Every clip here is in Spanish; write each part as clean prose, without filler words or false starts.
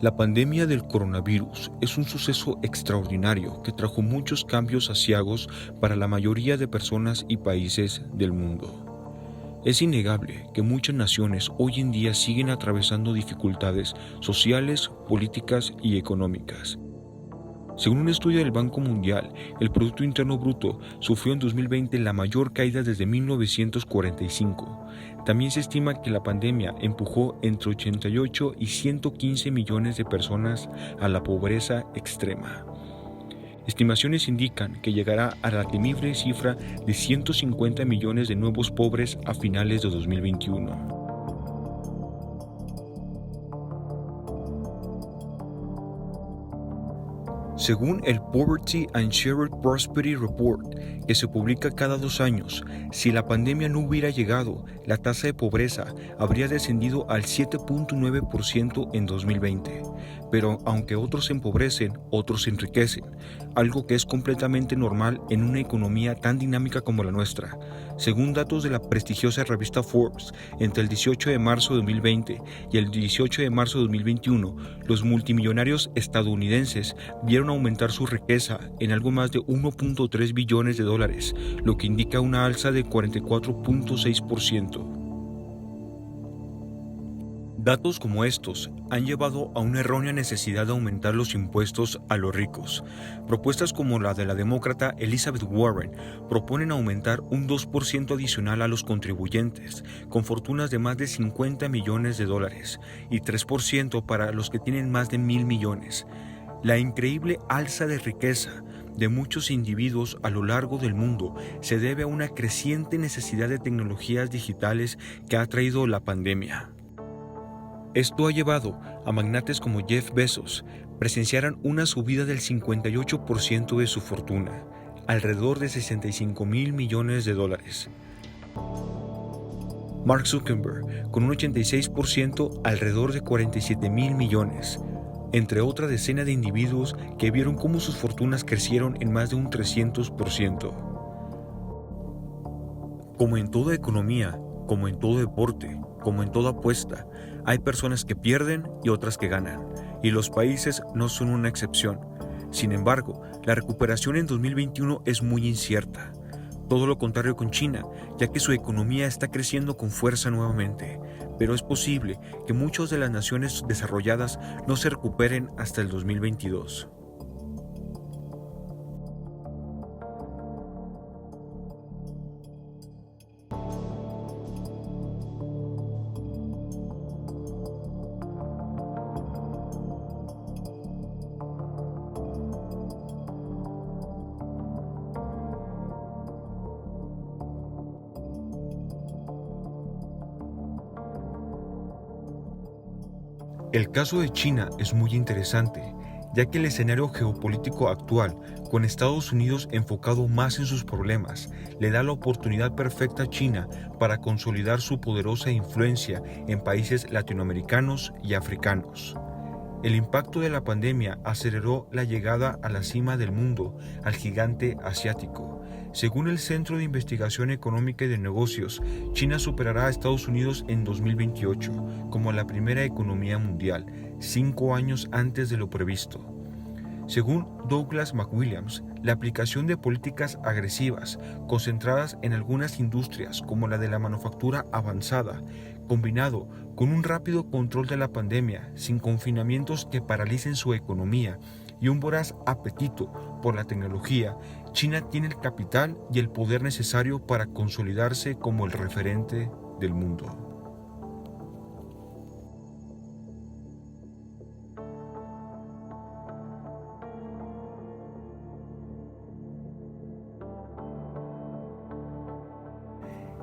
La pandemia del coronavirus es un suceso extraordinario que trajo muchos cambios aciagos para la mayoría de personas y países del mundo. Es innegable que muchas naciones hoy en día siguen atravesando dificultades sociales, políticas y económicas. Según un estudio del Banco Mundial, el Producto Interno Bruto sufrió en 2020 la mayor caída desde 1945. También se estima que la pandemia empujó entre 88 y 115 millones de personas a la pobreza extrema. Estimaciones indican que llegará a la temible cifra de 150 millones de nuevos pobres a finales de 2021. Según el Poverty and Shared Prosperity Report, que se publica cada 2 años, si la pandemia no hubiera llegado, la tasa de pobreza habría descendido al 7.9% en 2020. Pero aunque otros se empobrecen, otros se enriquecen, algo que es completamente normal en una economía tan dinámica como la nuestra. Según datos de la prestigiosa revista Forbes, entre el 18 de marzo de 2020 y el 18 de marzo de 2021, los multimillonarios estadounidenses vieron aumentar su riqueza en algo más de 1.3 billones de dólares, lo que indica una alza de 44.6%. Datos como estos han llevado a una errónea necesidad de aumentar los impuestos a los ricos. Propuestas como la de la demócrata Elizabeth Warren proponen aumentar un 2% adicional a los contribuyentes con fortunas de más de 50 millones de dólares y 3% para los que tienen más de 1,000 millones. La increíble alza de riqueza de muchos individuos a lo largo del mundo se debe a una creciente necesidad de tecnologías digitales que ha traído la pandemia. Esto ha llevado a magnates como Jeff Bezos presenciaran una subida del 58% de su fortuna, alrededor de 65,000 millones de dólares. Mark Zuckerberg, con un 86%, alrededor de 47,000 millones, entre otra decena de individuos que vieron cómo sus fortunas crecieron en más de un 300%. Como en toda economía, como en todo deporte, como en toda apuesta, hay personas que pierden y otras que ganan, y los países no son una excepción. Sin embargo, la recuperación en 2021 es muy incierta. Todo lo contrario con China, ya que su economía está creciendo con fuerza nuevamente, pero es posible que muchas de las naciones desarrolladas no se recuperen hasta el 2022. El caso de China es muy interesante, ya que el escenario geopolítico actual, con Estados Unidos enfocado más en sus problemas, le da la oportunidad perfecta a China para consolidar su poderosa influencia en países latinoamericanos y africanos. El impacto de la pandemia aceleró la llegada a la cima del mundo al gigante asiático. Según el Centro de Investigación Económica y de Negocios, China superará a Estados Unidos en 2028 como la primera economía mundial, 5 años antes de lo previsto. Según Douglas McWilliams, la aplicación de políticas agresivas concentradas en algunas industrias como la de la manufactura avanzada, combinado con un rápido control de la pandemia sin confinamientos que paralicen su economía y un voraz apetito por la tecnología, China tiene el capital y el poder necesario para consolidarse como el referente del mundo.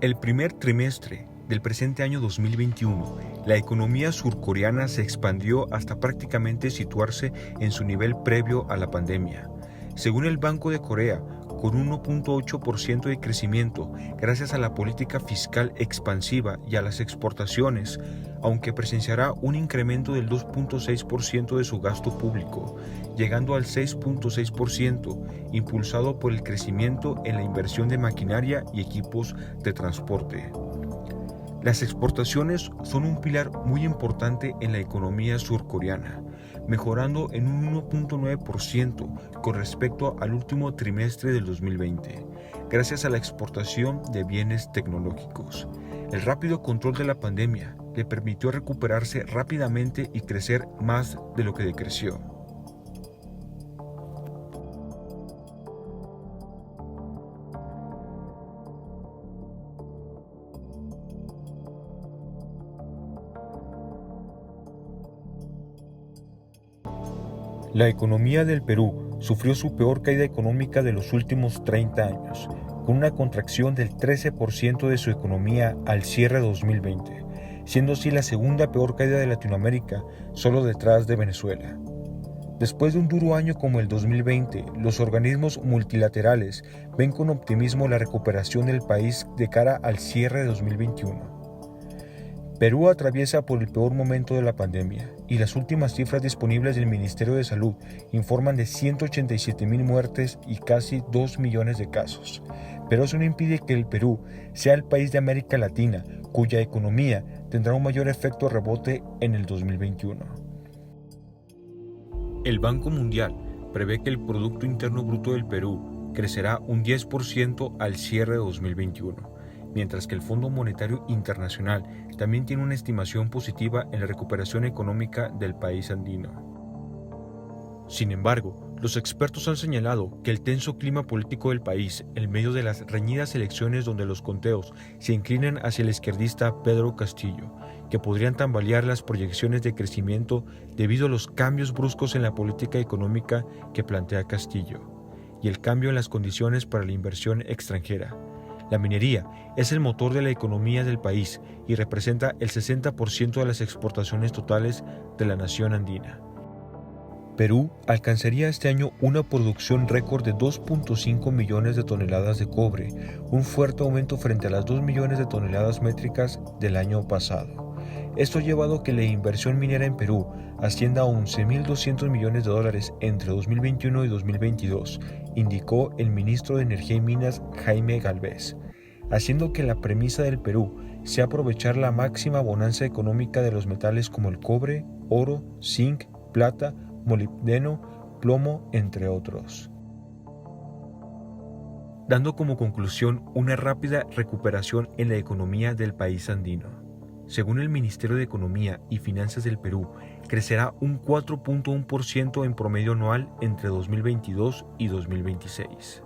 El primer trimestre del presente año 2021, la economía surcoreana se expandió hasta prácticamente situarse en su nivel previo a la pandemia. Según el Banco de Corea, con un 1.8% de crecimiento gracias a la política fiscal expansiva y a las exportaciones, aunque presenciará un incremento del 2.6% de su gasto público, llegando al 6.6%, impulsado por el crecimiento en la inversión de maquinaria y equipos de transporte. Las exportaciones son un pilar muy importante en la economía surcoreana. mejorando en un 1.9% con respecto al último trimestre del 2020, gracias a la exportación de bienes tecnológicos. El rápido control de la pandemia le permitió recuperarse rápidamente y crecer más de lo que decreció. La economía del Perú sufrió su peor caída económica de los últimos 30 años, con una contracción del 13% de su economía al cierre de 2020, siendo así la segunda peor caída de Latinoamérica, solo detrás de Venezuela. Después de un duro año como el 2020, los organismos multilaterales ven con optimismo la recuperación del país de cara al cierre de 2021. Perú atraviesa por el peor momento de la pandemia y las últimas cifras disponibles del Ministerio de Salud informan de 187,000 muertes y casi 2 millones de casos. Pero eso no impide que el Perú sea el país de América Latina cuya economía tendrá un mayor efecto rebote en el 2021. El Banco Mundial prevé que el Producto Interno Bruto del Perú crecerá un 10% al cierre de 2021. Mientras que el Fondo Monetario Internacional también tiene una estimación positiva en la recuperación económica del país andino. Sin embargo, los expertos han señalado que el tenso clima político del país, en medio de las reñidas elecciones donde los conteos se inclinan hacia el izquierdista Pedro Castillo, que podrían tambalear las proyecciones de crecimiento debido a los cambios bruscos en la política económica que plantea Castillo, y el cambio en las condiciones para la inversión extranjera. La minería es el motor de la economía del país y representa el 60% de las exportaciones totales de la nación andina. Perú alcanzaría este año una producción récord de 2.5 millones de toneladas de cobre, un fuerte aumento frente a las 2 millones de toneladas métricas del año pasado. Esto ha llevado a que la inversión minera en Perú ascienda a 11.200 millones de dólares entre 2021 y 2022, indicó el ministro de Energía y Minas Jaime Gálvez, haciendo que la premisa del Perú sea aprovechar la máxima bonanza económica de los metales como el cobre, oro, zinc, plata, molibdeno, plomo, entre otros, dando como conclusión una rápida recuperación en la economía del país andino. Según el Ministerio de Economía y Finanzas del Perú, crecerá un 4.1% en promedio anual entre 2022 y 2026.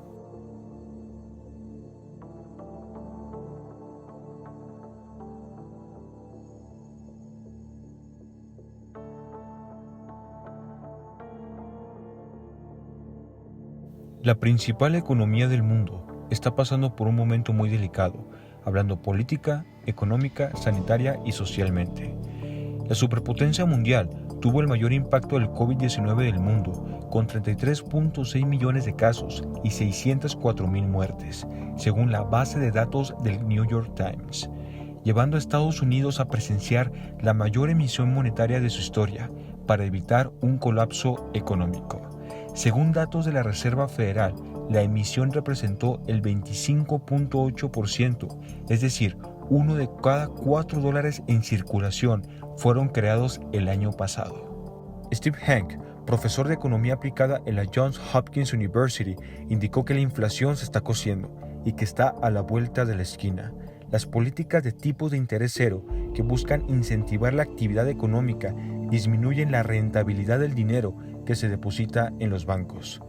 La principal economía del mundo está pasando por un momento muy delicado, hablando política, económica, sanitaria y socialmente. La superpotencia mundial tuvo el mayor impacto del COVID-19 del mundo, con 33.6 millones de casos y 604,000 muertes, según la base de datos del New York Times, llevando a Estados Unidos a presenciar la mayor emisión monetaria de su historia para evitar un colapso económico. Según datos de la Reserva Federal, la emisión representó el 25.8%, es decir, uno de cada $4 en circulación fueron creados el año pasado. Steve Hank, profesor de economía aplicada en la Johns Hopkins University, indicó que la inflación se está cociendo y que está a la vuelta de la esquina. Las políticas de tipos de interés cero que buscan incentivar la actividad económica disminuyen la rentabilidad del dinero que se deposita en los bancos,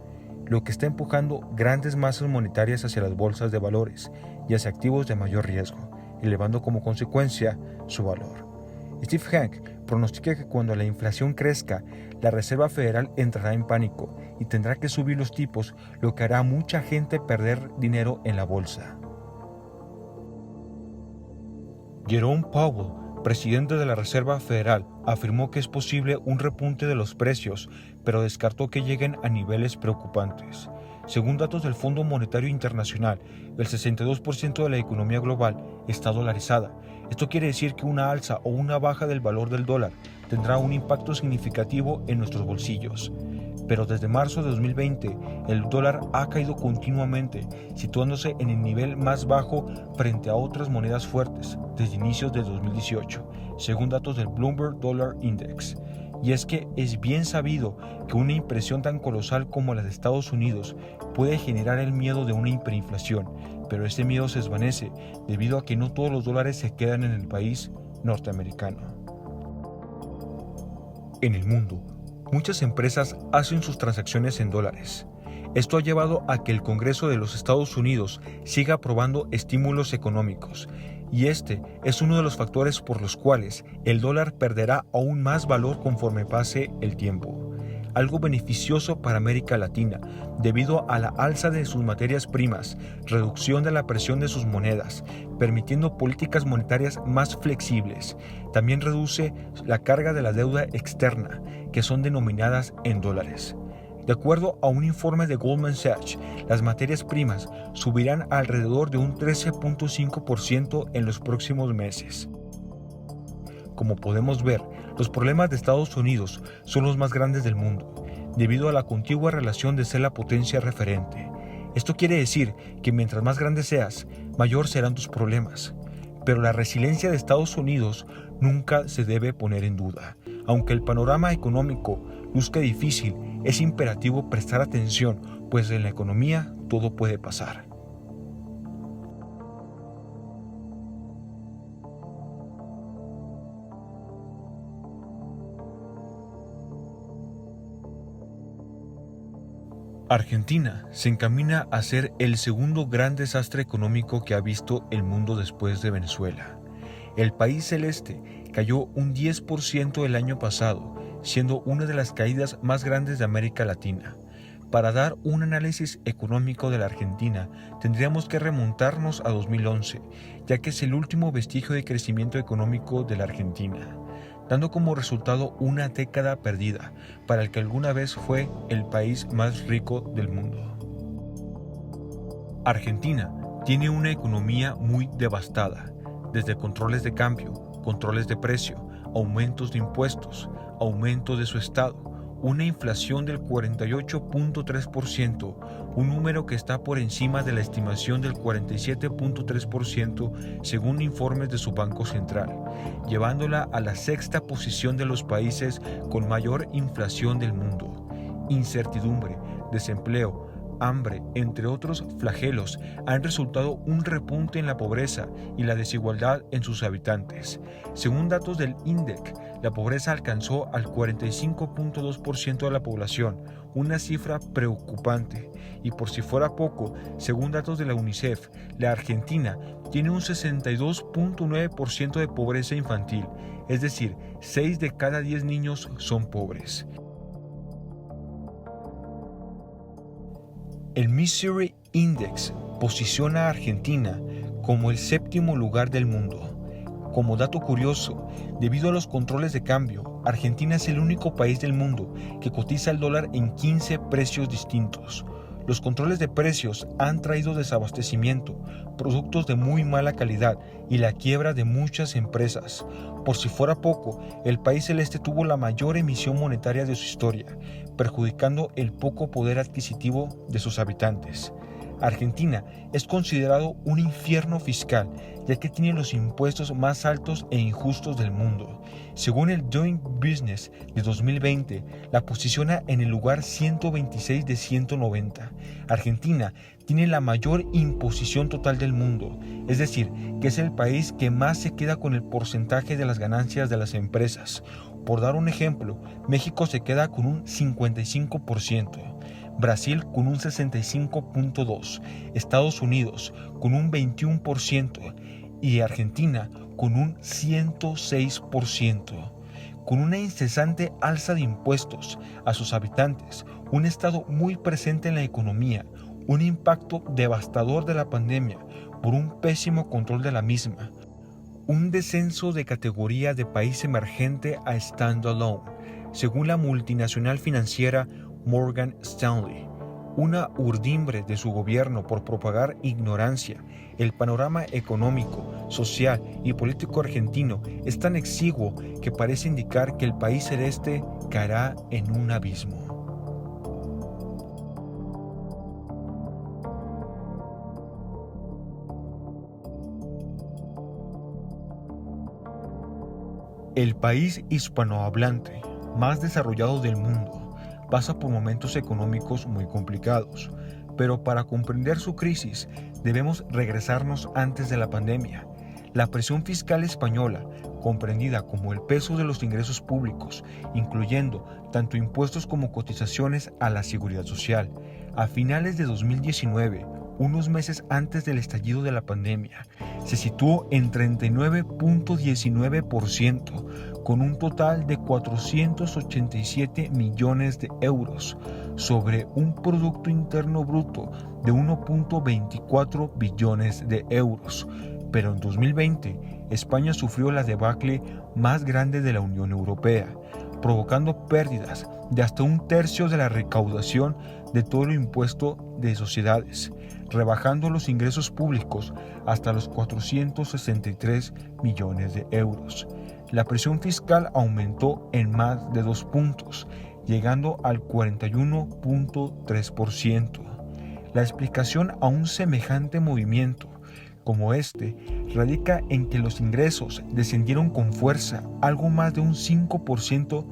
lo que está empujando grandes masas monetarias hacia las bolsas de valores y hacia activos de mayor riesgo, elevando como consecuencia su valor. Steve Hank pronostica que cuando la inflación crezca, la Reserva Federal entrará en pánico y tendrá que subir los tipos, lo que hará a mucha gente perder dinero en la bolsa. Jerome Powell, presidente de la Reserva Federal, afirmó que es posible un repunte de los precios, pero descartó que lleguen a niveles preocupantes. Según datos del Fondo Monetario Internacional, el 62% de la economía global está dolarizada. Esto quiere decir que una alza o una baja del valor del dólar tendrá un impacto significativo en nuestros bolsillos. Pero desde marzo de 2020, el dólar ha caído continuamente, situándose en el nivel más bajo frente a otras monedas fuertes desde inicios de 2018, según datos del Bloomberg Dollar Index. y es que es bien sabido que una impresión tan colosal como la de Estados Unidos puede generar el miedo de una hiperinflación, pero este miedo se desvanece debido a que no todos los dólares se quedan en el país norteamericano. En el mundo, muchas empresas hacen sus transacciones en dólares. Esto ha llevado a que el Congreso de los Estados Unidos siga aprobando estímulos económicos, y este es uno de los factores por los cuales el dólar perderá aún más valor conforme pase el tiempo. Algo beneficioso para América Latina, debido a la alza de sus materias primas, reducción de la presión de sus monedas, permitiendo políticas monetarias más flexibles. También reduce la carga de la deuda externa, que son denominadas en dólares. De acuerdo a un informe de Goldman Sachs, las materias primas subirán alrededor de un 13.5% en los próximos meses. Como podemos ver, los problemas de Estados Unidos son los más grandes del mundo, debido a la contigua relación de ser la potencia referente. Esto quiere decir que mientras más grande seas, mayor serán tus problemas. Pero la resiliencia de Estados Unidos nunca se debe poner en duda. Aunque el panorama económico luzca difícil, es imperativo prestar atención, pues en la economía todo puede pasar. Argentina se encamina a ser el segundo gran desastre económico que ha visto el mundo después de Venezuela. El país celeste cayó un 10% el año pasado, siendo una de las caídas más grandes de América Latina. Para dar un análisis económico de la Argentina, tendríamos que remontarnos a 2011, ya que es el último vestigio de crecimiento económico de la Argentina, dando como resultado una década perdida para el que alguna vez fue el país más rico del mundo. Argentina tiene una economía muy devastada, desde controles de cambio, controles de precio, aumentos de impuestos, aumento de su estado, una inflación del 48.3%, un número que está por encima de la estimación del 47.3% según informes de su Banco Central, llevándola a la sexta posición de los países con mayor inflación del mundo. Incertidumbre, desempleo, hambre, entre otros flagelos, han resultado un repunte en la pobreza y la desigualdad en sus habitantes. Según datos del INDEC, la pobreza alcanzó al 45.2% de la población, una cifra preocupante. Y por si fuera poco, según datos de la UNICEF, la Argentina tiene un 62.9% de pobreza infantil, es decir, 6 de cada 10 niños son pobres. El Misery Index posiciona a Argentina como el séptimo lugar del mundo. Como dato curioso, debido a los controles de cambio, Argentina es el único país del mundo que cotiza el dólar en 15 precios distintos. Los controles de precios han traído desabastecimiento, productos de muy mala calidad y la quiebra de muchas empresas. Por si fuera poco, el país celeste tuvo la mayor emisión monetaria de su historia, perjudicando el poco poder adquisitivo de sus habitantes. Argentina es considerado un infierno fiscal, ya que tiene los impuestos más altos e injustos del mundo. Según el Doing Business de 2020, la posiciona en el lugar 126 de 190. Argentina tiene la mayor imposición total del mundo, es decir, que es el país que más se queda con el porcentaje de las ganancias de las empresas. Por dar un ejemplo, México se queda con un 55%. Brasil con un 65.2%, Estados Unidos con un 21% y Argentina con un 106%. Con una incesante alza de impuestos a sus habitantes, un estado muy presente en la economía, un impacto devastador de la pandemia por un pésimo control de la misma, un descenso de categoría de país emergente a standalone, según la multinacional financiera Morgan Stanley, una urdimbre de su gobierno por propagar ignorancia. El panorama económico, social y político argentino es tan exiguo que parece indicar que el país celeste caerá en un abismo. El país hispanohablante más desarrollado del mundo, pasa por momentos económicos muy complicados, pero para comprender su crisis debemos regresarnos antes de la pandemia. La presión fiscal española, comprendida como el peso de los ingresos públicos, incluyendo tanto impuestos como cotizaciones a la seguridad social, a finales de 2019, unos meses antes del estallido de la pandemia, se situó en 39.19%, con un total de 487 millones de euros, sobre un Producto Interno Bruto de 1.24 billones de euros. Pero en 2020, España sufrió la debacle más grande de la Unión Europea, provocando pérdidas de hasta un tercio de la recaudación de todo el impuesto de sociedades, rebajando los ingresos públicos hasta los 463 millones de euros. La presión fiscal aumentó en más de 2 puntos, llegando al 41.3%. La explicación a un semejante movimiento como este radica en que los ingresos descendieron con fuerza, algo más de un 5%.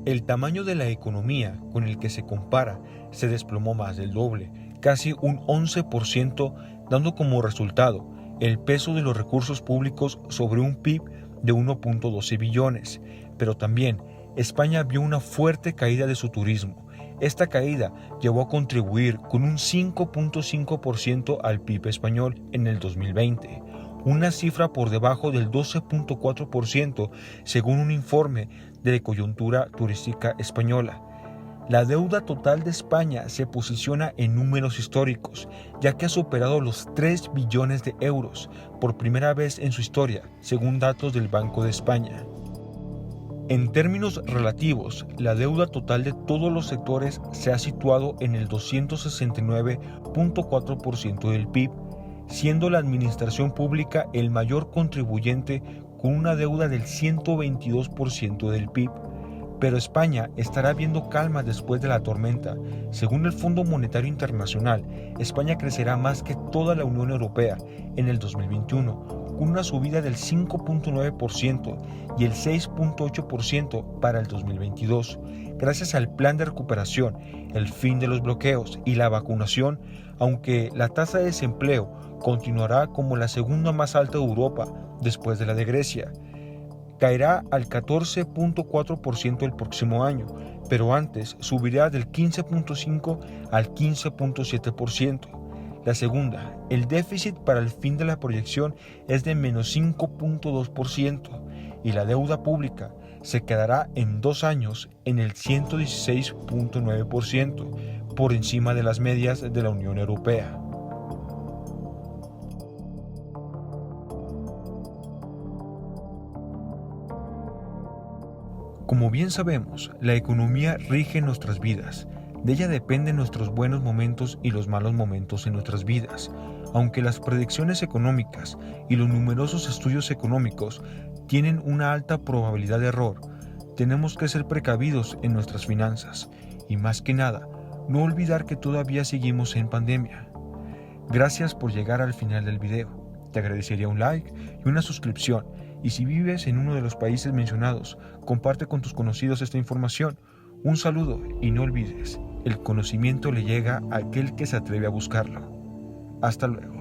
El tamaño de la economía con el que se compara se desplomó más del doble, casi un 11%, dando como resultado el peso de los recursos públicos sobre un PIB de 1.12 billones. Pero también España vio una fuerte caída de su turismo. Esta caída llevó a contribuir con un 5.5% al PIB español en el 2020, una cifra por debajo del 12.4% según un informe de la coyuntura turística española. La deuda total de España se posiciona en números históricos, ya que ha superado los 3 billones de euros por primera vez en su historia, según datos del Banco de España. En términos relativos, la deuda total de todos los sectores se ha situado en el 269.4% del PIB, siendo la administración pública el mayor contribuyente con una deuda del 122% del PIB. Pero España estará viendo calma después de la tormenta. Según el Fondo Monetario Internacional, España crecerá más que toda la Unión Europea en el 2021, con una subida del 5.9% y el 6.8% para el 2022, gracias al plan de recuperación, el fin de los bloqueos y la vacunación, aunque la tasa de desempleo continuará como la segunda más alta de Europa después de la de Grecia. Caerá al 14.4% el próximo año, pero antes subirá del 15.5% al 15.7%. La segunda, el déficit para el fin de la proyección es de menos 5.2% y la deuda pública se quedará en 2 años en el 116.9%, por encima de las medias de la Unión Europea. Como bien sabemos, la economía rige nuestras vidas. De ella dependen nuestros buenos momentos y los malos momentos en nuestras vidas. Aunque las predicciones económicas y los numerosos estudios económicos tienen una alta probabilidad de error, tenemos que ser precavidos en nuestras finanzas y, más que nada, no olvidar que todavía seguimos en pandemia. Gracias por llegar al final del video. Te agradecería un like y una suscripción. Y si vives en uno de los países mencionados, comparte con tus conocidos esta información. Un saludo y no olvides, el conocimiento le llega a aquel que se atreve a buscarlo. Hasta luego.